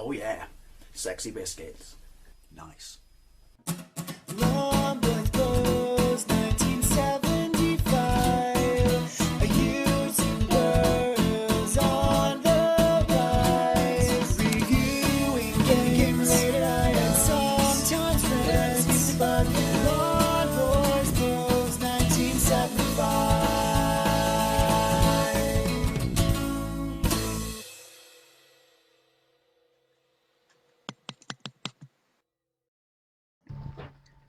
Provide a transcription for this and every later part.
Oh yeah, sexy biscuits. Nice. Long Blues, 1975. Using words on the rise. Reviewing games late at night and sometimes friends music about Long Blues, 1975.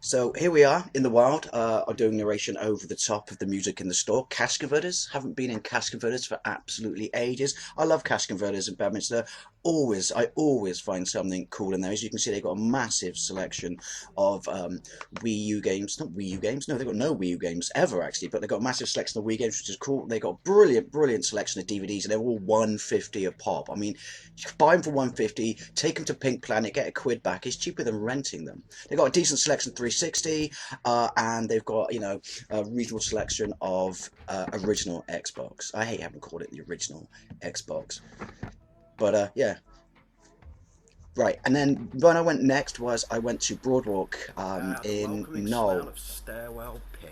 So here we are in the wild, I'm doing narration over the top of the music in the store. Cash converters. Haven't been in cash converters for absolutely ages. I love cash converters in Bedminster. I always find something cool in there. As you can see, they've got a massive selection of Wii U games. Not Wii U games, no, they've got no Wii U games ever actually, but they've got a massive selection of Wii games, which is cool. They've got a brilliant selection of DVDs, and they're all $1.50 a pop. I mean, you can buy them for $1.50, take them to Pink Planet, get a quid back. It's cheaper than renting them. They've got a decent selection of 360, and they've got, you know, a reasonable selection of original Xbox. I hate having called it the original Xbox. But yeah. Right, and then when I went next was I went to Broadwalk in Knoll. Stairwell piss.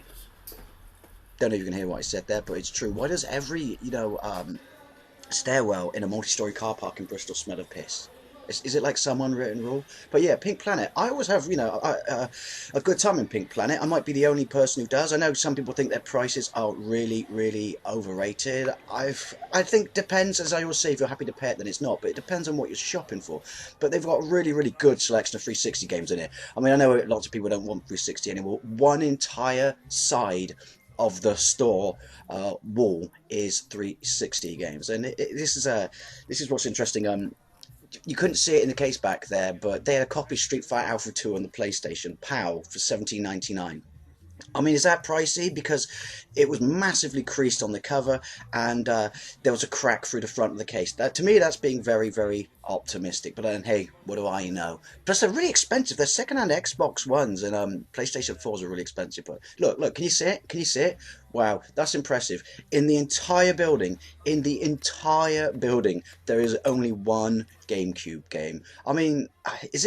Don't know if you can hear what I said there, but it's true. Why does every, you know, stairwell in a multi-story car park in Bristol smell of piss? Is it like some unwritten rule? But yeah, Pink Planet. I always have, you know, a good time in Pink Planet. I might be the only person who does. I know some people think their prices are really overrated. I think depends, as I always say, if you're happy to pay it, then it's not. But it depends on what you're shopping for. But they've got a really good selection of 360 games in it. I mean, I know lots of people don't want 360 anymore. One entire side of the store wall is 360 games, and this is what's interesting. You couldn't see it in the case back there, but they had a copy of Street Fighter Alpha 2 on the PlayStation, PAL, for $17.99. I mean, is that pricey? Because it was massively creased on the cover, and there was a crack through the front of the case. That, to me, that's being very optimistic. But then, hey, what do I know? Plus, they're really expensive. They're second-hand Xbox Ones, and PlayStation 4s are really expensive. But look, can you see it? Can you see it? Wow, that's impressive. In the entire building, there is only one GameCube game. I mean, is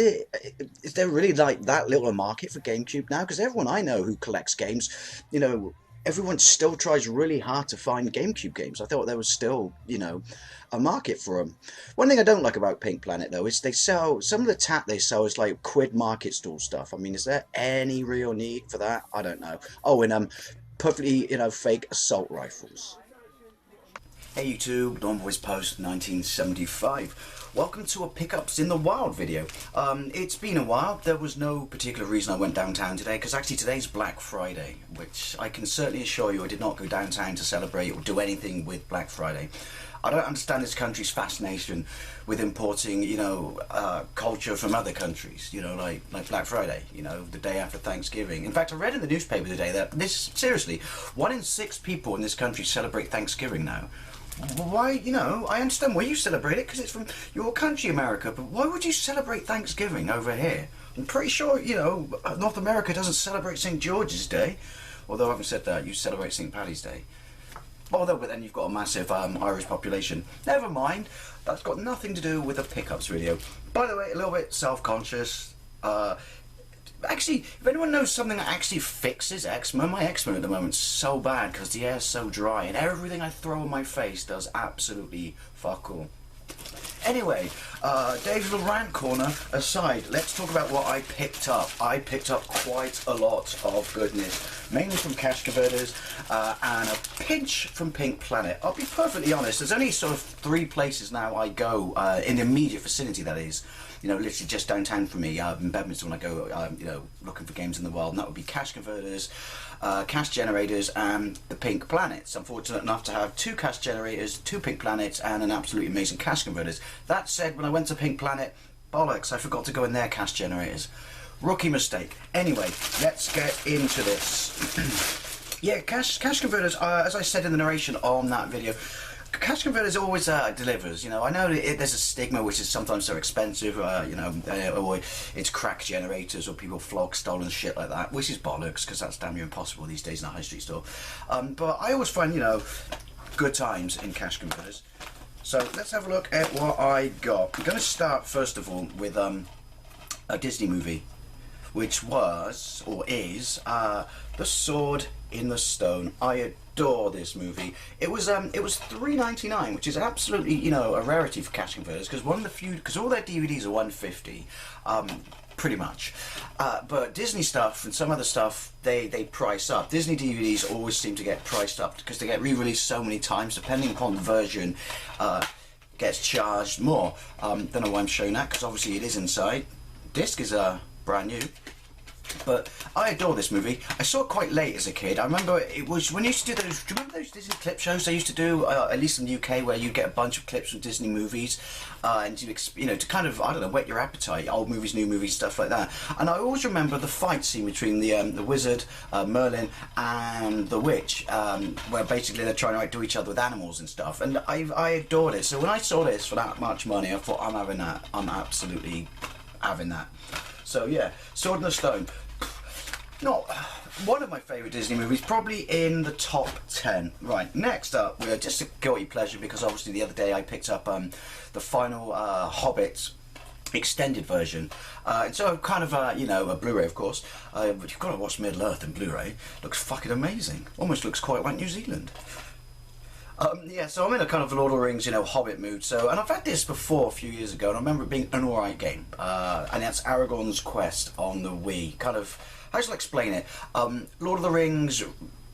there really like that little a market for GameCube now? Because everyone I know who collects games, you know, everyone still tries really hard to find GameCube games. I thought there was still, you know, a market for them. One thing I don't like about Pink Planet, though, is they sell, some of the tap they sell is like quid market stall stuff. I mean, is there any real need for that? I don't know. Oh, and perfectly, you know, fake assault rifles. Hey YouTube, Dawn Voice Post 1975. Welcome to a Pickups in the Wild video. It's been a while. There was no particular reason I went downtown today, because actually today's Black Friday, which I can certainly assure you I did not go downtown to celebrate or do anything with Black Friday. I don't understand this country's fascination with importing, you know, culture from other countries, you know, like Black Friday, you know, the day after Thanksgiving. In fact, I read in the newspaper today that seriously, 1 in 6 people in this country celebrate Thanksgiving now. Why, you know, I understand why you celebrate it, because it's from your country, America, but why would you celebrate Thanksgiving over here? I'm pretty sure, you know, North America doesn't celebrate St. George's Day, although having said that, you celebrate St. Paddy's Day. Although, but then you've got a massive Irish population. Never mind, that's got nothing to do with the pickups video. By the way, a little bit self-conscious. Actually, if anyone knows something that actually fixes eczema, my eczema at the moment is so bad because the air's so dry and everything I throw in my face does absolutely fuck all. Anyway, Dave's little rant corner aside, let's talk about what I picked up. I picked up quite a lot of goodness, mainly from cash converters and a pinch from Pink Planet. I'll be perfectly honest, there's only sort of 3 places now I go, in the immediate vicinity that is, you know, literally just downtown from me, in Bedminster when I go, you know, looking for games in the wild, and that would be cash converters, cash generators, and the Pink Planets. I'm fortunate enough to have 2 cash generators, 2 Pink Planets, and an absolutely amazing cash converters. That said, when I went to Pink Planet, bollocks, I forgot to go in their cash generators. Rookie mistake. Anyway, let's get into this. Yeah, cash converters, as I said in the narration on that video, cash converters always delivers. You know, I know there's a stigma which is sometimes so expensive, you know, or it's crack generators or people flog stolen shit like that, which is bollocks because that's damn near impossible these days in a high street store. But I always find, you know, good times in cash converters. So let's have a look at what I got. I'm going to start first of all with a Disney movie, which was or is The Sword in the Stone. I adore this movie. It was $3.99, which is absolutely a rarity for cash converters, because one of the few, because all their DVDs are $1.50. Pretty much, but Disney stuff and some other stuff they price up. Disney DVDs always seem to get priced up because they get re-released so many times. Depending upon the version, gets charged more. Don't know why I'm showing that, because obviously it is inside. Disc is brand new. But I adore this movie. I saw it quite late as a kid. I remember it was when you used to do those. Do you remember those Disney clip shows they used to do, at least in the UK, where you get a bunch of clips from Disney movies, and to kind of, I don't know, whet your appetite, old movies, new movies, stuff like that. And I always remember the fight scene between the wizard Merlin and the witch, where basically they're trying to outdo each other with animals and stuff. And I adored it. So when I saw this for that much money, I thought, I'm having that. I'm absolutely having that. So yeah, Sword in the Stone. Not one of my favourite Disney movies, probably in the top 10. Right, next up, we're just a guilty pleasure, because obviously the other day I picked up the final Hobbit extended version, and so kind of a Blu-ray, of course, but you've got to watch Middle-earth in Blu-ray. Looks fucking amazing. Almost looks quite like New Zealand. Yeah, so I'm in a kind of Lord of the Rings, Hobbit mood. So, and I've had this before a few years ago, and I remember it being an alright game. And that's Aragorn's Quest on the Wii. Kind of, how shall I explain it? Lord of the Rings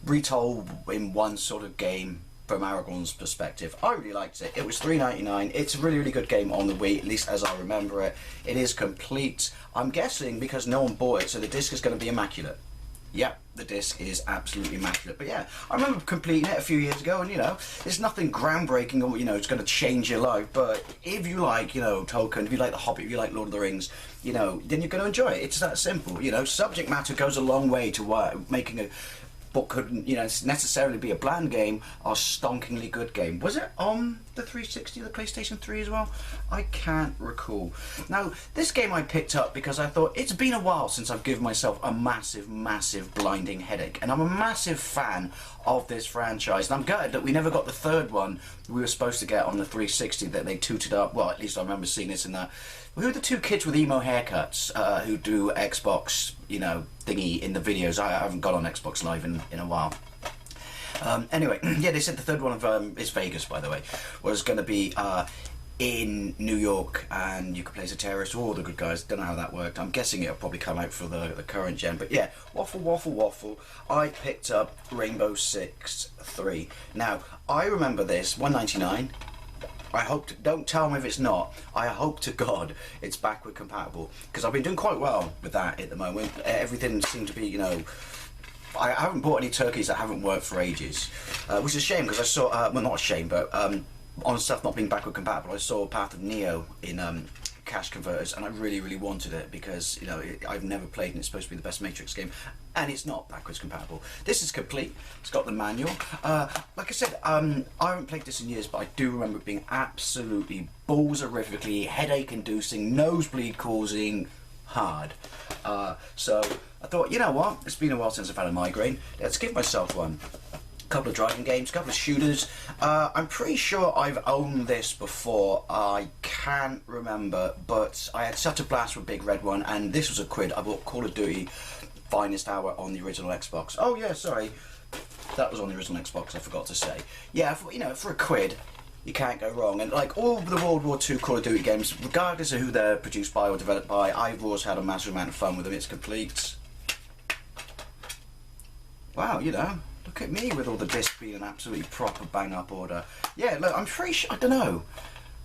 retold in one sort of game from Aragorn's perspective. I really liked it. It was $3.99. It's a really, really good game on the Wii, at least as I remember it. It is complete. I'm guessing because no one bought it, so the disc is going to be immaculate. Yep, the disc is absolutely immaculate. But yeah, I remember completing it a few years ago, and it's nothing groundbreaking or it's going to change your life. But if you like, Tolkien, if you like The Hobbit, if you like Lord of the Rings, then you're going to enjoy it. It's that simple. Subject matter goes a long way to making a what couldn't necessarily be a bland game or stonkingly good game. Was it on the 360, the PlayStation 3 as well? I can't recall. Now, this game I picked up because I thought it's been a while since I've given myself a massive blinding headache, and I'm a massive fan of this franchise, and I'm gutted that we never got the third one we were supposed to get on the 360 that they tooted up. Well, at least I remember seeing this in that. Who are the two kids with emo haircuts who do Xbox, thingy in the videos? I haven't got on Xbox Live in a while. Anyway, yeah, they said the third one of is Vegas, by the way, was going to be in New York, and you could play as a terrorist or all the good guys. Don't know how that worked. I'm guessing it'll probably come out for the current gen. But yeah, waffle. I picked up Rainbow Six 3. Now, I remember this, $1.99. Don't tell me if it's not. I hope to God it's backward compatible, because I've been doing quite well with that at the moment. Everything seemed to be, I haven't bought any turkeys that haven't worked for ages, which is a shame, because I saw, well, not a shame, but on stuff not being backward compatible, I saw Path of Neo in cash converters, and I really wanted it, because I've never played, and it's supposed to be the best Matrix game, and it's not backwards compatible. This is complete. It's got the manual. Like I said, I haven't played this in years, but I do remember it being absolutely balls-horrifically headache-inducing, nosebleed causing hard. So I thought, you know what, it's been a while since I've had a migraine. Let's give myself one. Couple of driving games, couple of shooters. I'm pretty sure I've owned this before. I can't remember, but I had such a blast with Big Red One, and this was a quid. I bought Call of Duty Finest Hour on the original Xbox. Oh yeah, sorry, that was on the original Xbox. I forgot to say. Yeah, for a quid, you can't go wrong. And like all the World War II Call of Duty games, regardless of who they're produced by or developed by, I've always had a massive amount of fun with them. It's complete. Wow, look at me with all the discs being an absolutely proper bang-up order. Yeah, look, I'm pretty sure, I don't know.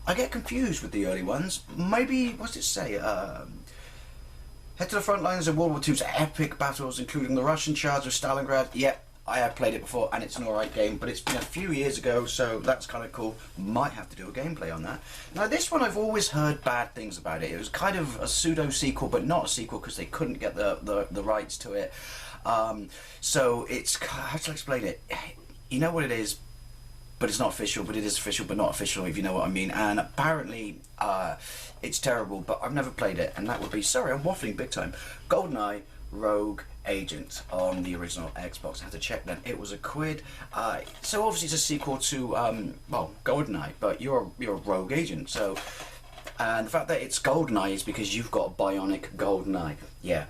I get confused with the early ones. Maybe, what's it say? Head to the front lines of World War II's epic battles, including the Russian charge of Stalingrad. Yep, I have played it before, and it's an alright game, but it's been a few years ago, so that's kind of cool. Might have to do a gameplay on that. Now, this one, I've always heard bad things about it. It was kind of a pseudo-sequel, but not a sequel, because they couldn't get the rights to it. So it's, how to explain it? You know what it is, but it's not official, but it is official, but not official, if you know what I mean. And apparently, it's terrible, but I've never played it, and that would be, sorry, I'm waffling big time, GoldenEye Rogue Agent on the original Xbox. I had to check then. It was £1. So obviously it's a sequel to well, GoldenEye, but you're a rogue agent. So, and the fact that it's GoldenEye is because you've got a bionic GoldenEye. Yeah.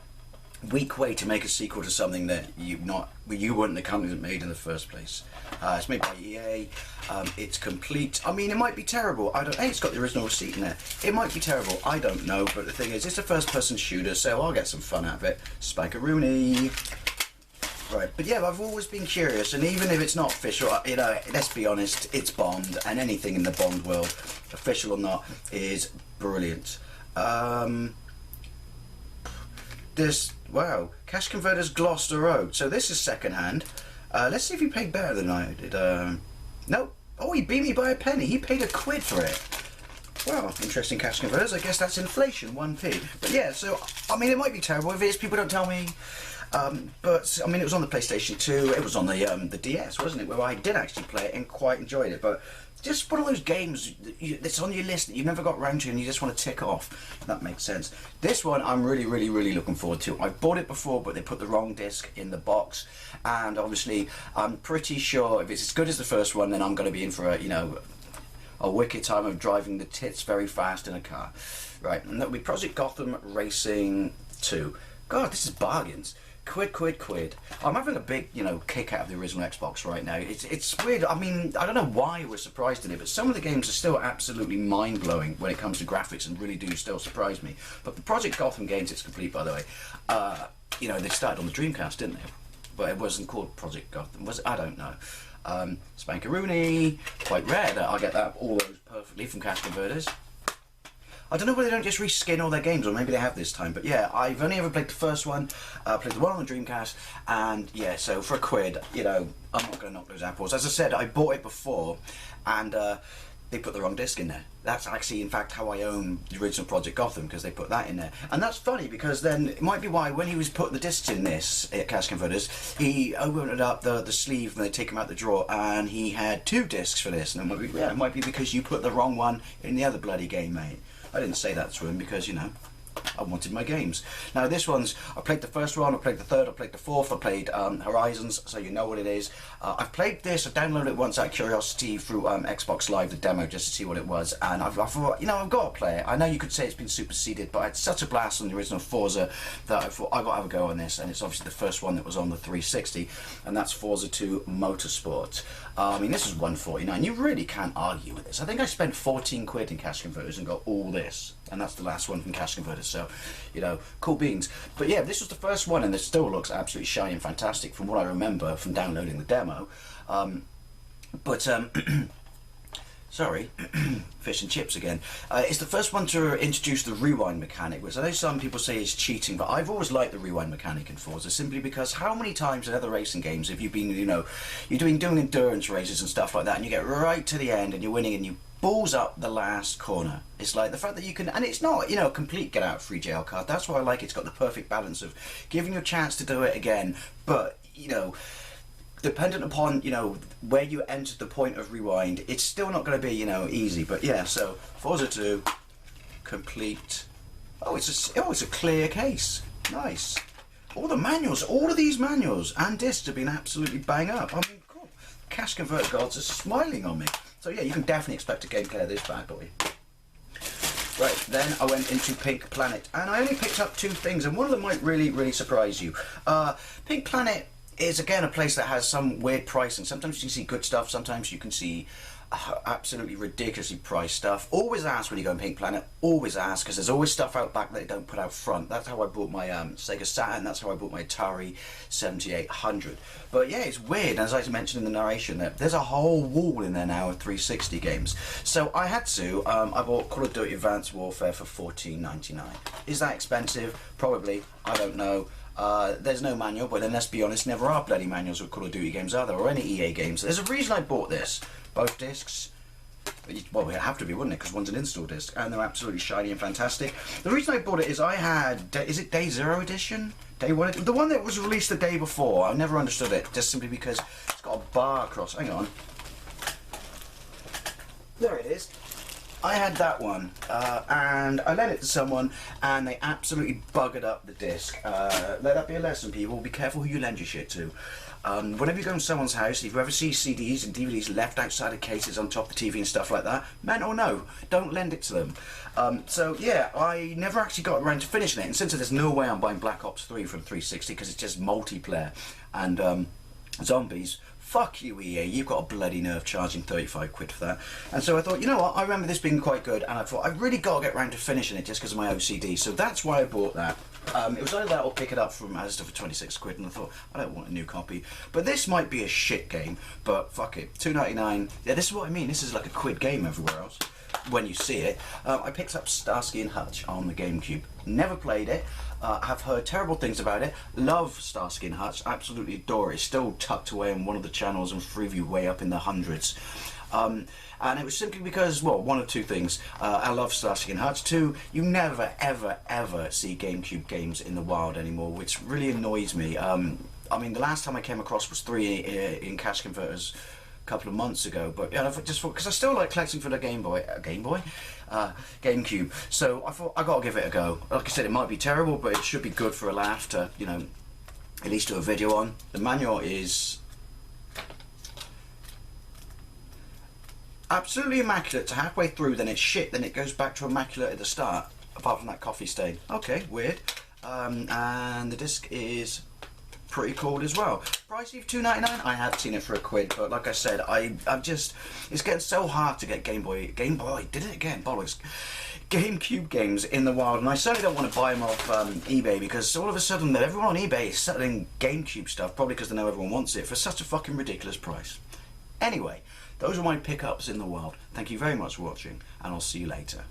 Weak way to make a sequel to something that you weren't the company that made in the first place. It's made by EA. It's complete. I mean, it might be terrible. I don't. Hey, it's got the original receipt in there. It might be terrible. I don't know. But the thing is, it's a first-person shooter, so I'll get some fun out of it. Spike-a-rooney. Right, but yeah, I've always been curious, and even if it's not official, you know, let's be honest, it's Bond, and anything in the Bond world, official or not, is brilliant. Wow, Cash Converters Gloucester Road. So this is second-hand. Let's see if he paid better than I did. No. Oh, he beat me by a penny. He paid £1 for it. Well, interesting. Cash Converters. I guess that's inflation, 1p. But yeah, so, I mean, it might be terrible. If it is, people don't tell me. But, I mean, it was on the PlayStation 2. It was on the DS, wasn't it? Where I did actually play it and quite enjoyed it. But just one of those games that's on your list that you've never got round to and you just want to tick off. That makes sense. This one I'm really, really, really looking forward to. I've bought it before, but they put the wrong disc in the box. And obviously, I'm pretty sure if it's as good as the first one, then I'm going to be in for a wicked time of driving the tits very fast in a car. Right, and that'll be Project Gotham Racing 2. God, this is bargains. Quid. I'm having a big, kick out of the original Xbox right now. It's weird. I mean, I don't know why we're surprised in it, but some of the games are still absolutely mind-blowing when it comes to graphics and really do still surprise me. But the Project Gotham games, it's complete, by the way. They started on the Dreamcast, didn't they? But it wasn't called Project Gotham, was it? I don't know. Spankaroonie, quite rare that I get all those perfectly from Cash Converters. I don't know whether they don't just reskin all their games, or maybe they have this time. But yeah, I've only ever played the first one, played the one on the Dreamcast, and yeah, so for £1, I'm not going to knock those apples. As I said, I bought it before, and they put the wrong disc in there. That's actually, in fact, how I own the original Project Gotham, because they put that in there. And that's funny, because then it might be why, when he was putting the discs in this, at Cash Converters, he opened up the sleeve and they take him out the drawer, and he had 2 discs for this. And it might be because you put the wrong one in the other bloody game, mate. I didn't say that to him because, I wanted my games. Now this one's, I played the first one, I played the third, I played the fourth, I played Horizons, so you know what it is. I've played this, I downloaded it once out of curiosity through Xbox Live, the demo, just to see what it was, and I thought, I've got to play it. I know you could say it's been superseded, but I had such a blast on the original Forza that I thought, I've got to have a go on this, and it's obviously the first one that was on the 360, and that's Forza 2 Motorsport. I mean, this is $149. You really can't argue with this. I think I spent £14 in Cash Converters and got all this, and that's the last one from Cash Converters. So, cool beans. But yeah, this was the first one, and it still looks absolutely shiny and fantastic from what I remember from downloading the demo. Sorry, fish and chips again. It's the first one to introduce the rewind mechanic, which I know some people say is cheating, but I've always liked the rewind mechanic in Forza, simply because how many times in other racing games have you been, you're doing endurance races and stuff like that, and you get right to the end and you're winning and you balls up the last corner. It's like the fact that you can, and it's not, a complete get out free jail card. That's why I like it. It's got the perfect balance of giving you a chance to do it again, but, dependent upon, where you enter the point of rewind, it's still not going to be, easy. But yeah, so Forza 2, complete. Oh, it's a clear case. Nice. All the manuals, all of these manuals and discs have been absolutely bang up. I mean, cool. Cash Convert gods are smiling on me. So yeah, you can definitely expect a gameplay of this bad boy. Right, then I went into Pink Planet, and I only picked up 2 things, and one of them might really, really surprise you. Pink Planet is, again, a place that has some weird pricing. Sometimes you can see good stuff, sometimes you can see absolutely ridiculously priced stuff. Always ask when you go on Pink Planet, always ask, because there's always stuff out back that they don't put out front. That's how I bought my Sega Saturn, that's how I bought my Atari 7800. But yeah, it's weird, as I mentioned in the narration, that there's a whole wall in there now of 360 games. So I had to, I bought Call of Duty Advanced Warfare for $14.99. Is that expensive? Probably, I don't know. There's no manual, but then let's be honest, never are bloody manuals with Call of Duty games, are there, or any EA games. There's a reason I bought this. Both discs. Well, it have to be, wouldn't it? Because one's an install disc, and they're absolutely shiny and fantastic. The reason I bought it is I had, is it Day Zero edition? Day 1? The one that was released the day before. I never understood it, just simply because it's got a bar across. Hang on. There it is. I had that one, and I lent it to someone, and they absolutely buggered up the disc. Let that be a lesson, people. Be careful who you lend your shit to. Whenever you go in someone's house, if you ever see CDs and DVDs left outside of cases on top of the TV and stuff like that, man or no, don't lend it to them. So yeah, I never actually got around to finishing it, and since there's no way I'm buying Black Ops 3 for the 360 because it's just multiplayer and zombies. Fuck you, EA, you've got a bloody nerve charging 35 quid for that. And so I thought, you know what, I remember this being quite good, and I thought, I really got to get around to finishing it just because of my OCD, so that's why I bought that. It was either that or pick it up from Asda for 26 quid, and I thought, I don't want a new copy. But this might be a shit game, but fuck it, $2.99, yeah, this is what I mean, this is like a quid game everywhere else. When you see it, I picked up Starsky and Hutch on the GameCube. Never played it. Have heard terrible things about it. Love Starsky and Hutch. Absolutely adore it. It's still tucked away on one of the channels and Freeview way up in the hundreds. And it was simply because, well, one of two things. I love Starsky and Hutch. Two, you never, ever, ever see GameCube games in the wild anymore, which really annoys me. I mean, the last time I came across was 3 in cash converters couple of months ago, but yeah, just because I still like collecting for the GameCube. So I thought I got to give it a go. Like I said, it might be terrible, but it should be good for a laugh to, you know, at least do a video on. The manual is absolutely immaculate to halfway through, then it's shit, then it goes back to immaculate at the start, apart from that coffee stain. Okay, weird. And the disc is pretty cool as well. Pricey for $2.99. I had seen it for a quid, but like I said, I'm just, it's getting so hard to get Game Boy, did it again, bollocks. GameCube games in the wild, and I certainly don't want to buy them off eBay, because all of a sudden that everyone on eBay is selling GameCube stuff, probably because they know everyone wants it, for such a fucking ridiculous price. Anyway, those are my pickups in the wild. Thank you very much for watching, and I'll see you later.